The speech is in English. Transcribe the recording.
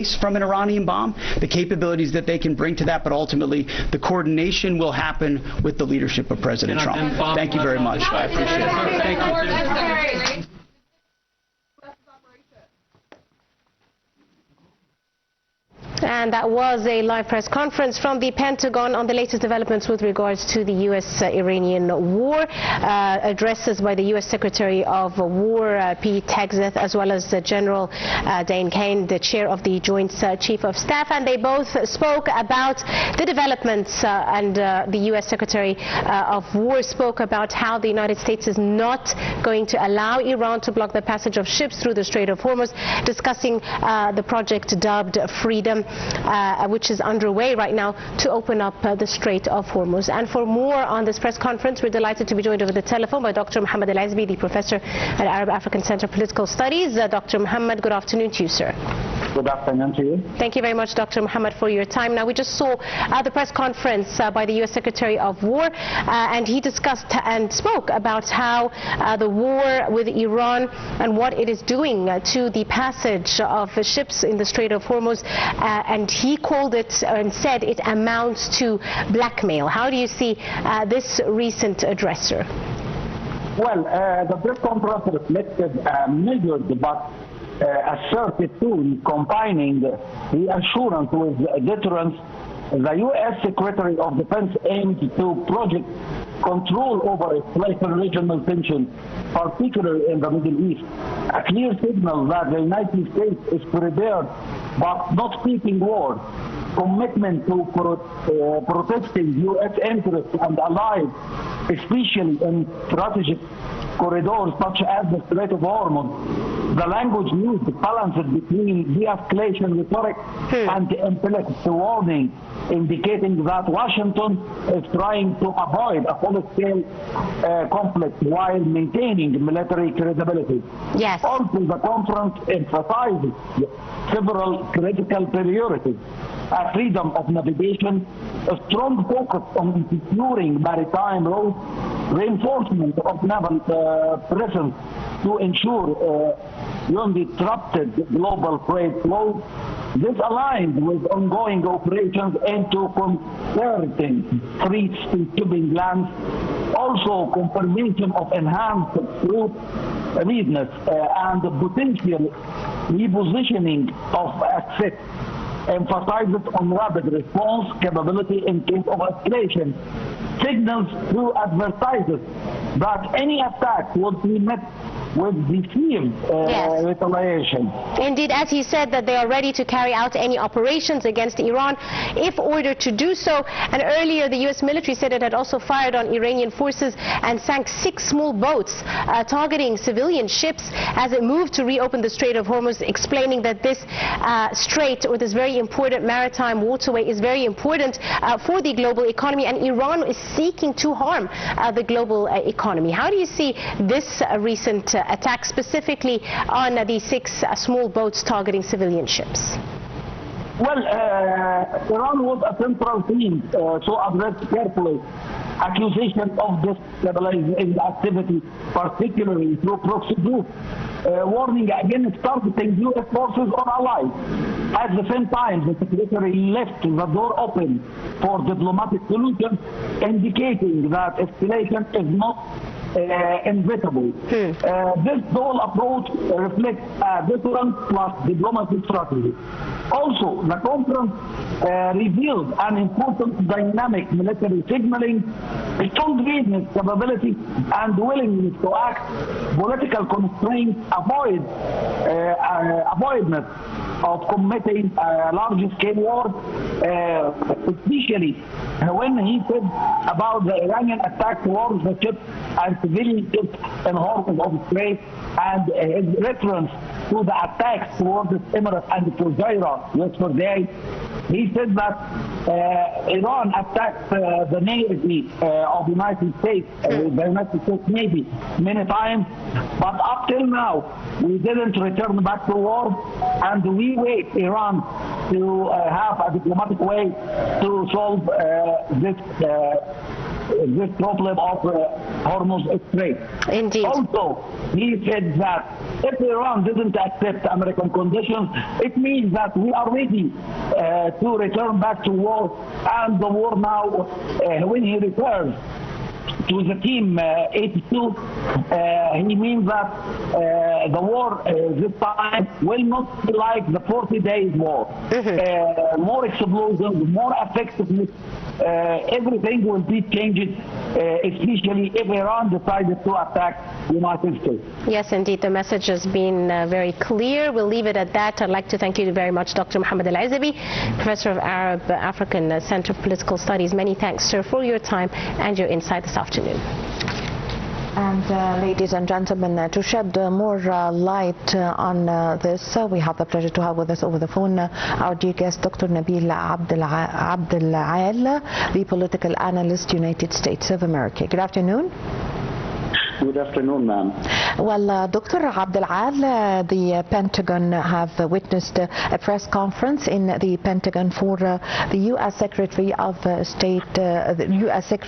from an Iranian bomb, the capabilities that they can bring to that, but ultimately the coordination will happen with the leadership of President Trump. Thank you very much. I appreciate it. Thank you. And that was a live press conference from the Pentagon on the latest developments with regards to the U.S.-Iranian war. Addresses by the U.S. Secretary of War, Pete Hegseth, as well as General Dane Kane, the chair of the Joint Chief of Staff. And they both spoke about the developments, and the U.S. Secretary of War spoke about how the United States is not going to allow Iran to block the passage of ships through the Strait of Hormuz, discussing the project dubbed Freedom, which is underway right now to open up the Strait of Hormuz. And for more on this press conference, we're delighted to be joined over the telephone by Dr. Mohamed Ezaby, the professor at Arab African Center of Political Studies. Dr. Mohamed, good afternoon to you, sir. Good afternoon to you. Thank you very much, Dr. Mohamed, for your time. Now, we just saw the press conference by the U.S. Secretary of War, and he discussed and spoke about how the war with Iran and what it is doing to the passage of ships in the Strait of Hormuz, and he called it and said it amounts to blackmail. How do you see this recent address, sir? Well, the press conference reflected a measured but assertive tone combining reassurance with deterrence. The U.S. Secretary of Defense aimed to project control over escalating regional tensions, particularly in the Middle East. A clear signal that the United States is prepared but not seeking war. Commitment to protecting U.S. interests and allies, especially in strategic corridors such as the Strait of Hormuz. The language used balances between de-escalation rhetoric and intellectual warning, indicating that Washington is trying to avoid a full-scale conflict while maintaining military credibility. Yes. Also, the conference emphasizes several critical priorities: freedom of navigation, a strong focus on securing maritime routes, reinforcement of naval presence to ensure undisrupted global trade flows. This aligns with ongoing operations into concerting threats to shipping lanes. Also, confirmation of enhanced troop readiness and the potential repositioning of assets. Emphasizes on rapid response capability in case of escalation. Signals to advertisers that any attack would be met with decisive retaliation. Indeed, as he said, that they are ready to carry out any operations against Iran if ordered to do so. And earlier, the U.S. military said it had also fired on Iranian forces and sank 6 small boats targeting civilian ships as it moved to reopen the Strait of Hormuz, explaining that this strait, or this very important maritime waterway, is very important for the global economy, and Iran is seeking to harm the global economy. How do you see this recent attack, specifically on the 6 small boats targeting civilian ships? Well, Iran was a central theme, so addressed carefully. Accusation of destabilizing activity, particularly through proxy groups, warning against targeting U.S. forces or allies. At the same time, the Secretary left the door open for diplomatic solutions, indicating that escalation is not inevitable. This dual approach reflects a different plus diplomatic strategy. Also, the conference revealed an important dynamic military signaling, strong readiness capability, and willingness to act. Political constraints avoidance of committing a large-scale war, especially when he said about the Iranian attack towards the ships and civilian ships in Hormuz of Strait, and his reference to the attacks towards the Emirates and Fujairah yesterday. He said that Iran attacked the Navy of the United States, the United States Navy, many times, but up till now we didn't return back to war, and we wait Iran to have a diplomatic way to solve this this problem of Hormuz Strait. Indeed. Also, he said that if Iran didn't accept American conditions, it means that we are ready to return back to war, and the war now, when he refers to the team 82, he means that the war this time will not be like the 40 days war. More explosions, more effectiveness, everything will be changed, especially if Iran decided to attack the United States. Yes, indeed, the message has been very clear. We'll leave it at that. I'd like to thank you very much, Dr. Mohamed Ezaby, Professor of Arab-African Center of Political Studies. Many thanks, sir, for your time and your insight this afternoon. And ladies and gentlemen, to shed more light on this, we have the pleasure to have with us over the phone our dear guest, Dr. Nabil Abdel Al, the political analyst, United States of America. Good afternoon. Good afternoon, ma'am. Well, Dr. Abdel Al, the Pentagon have witnessed a press conference in the Pentagon for the U.S. Secretary of State, the U.S. Secretary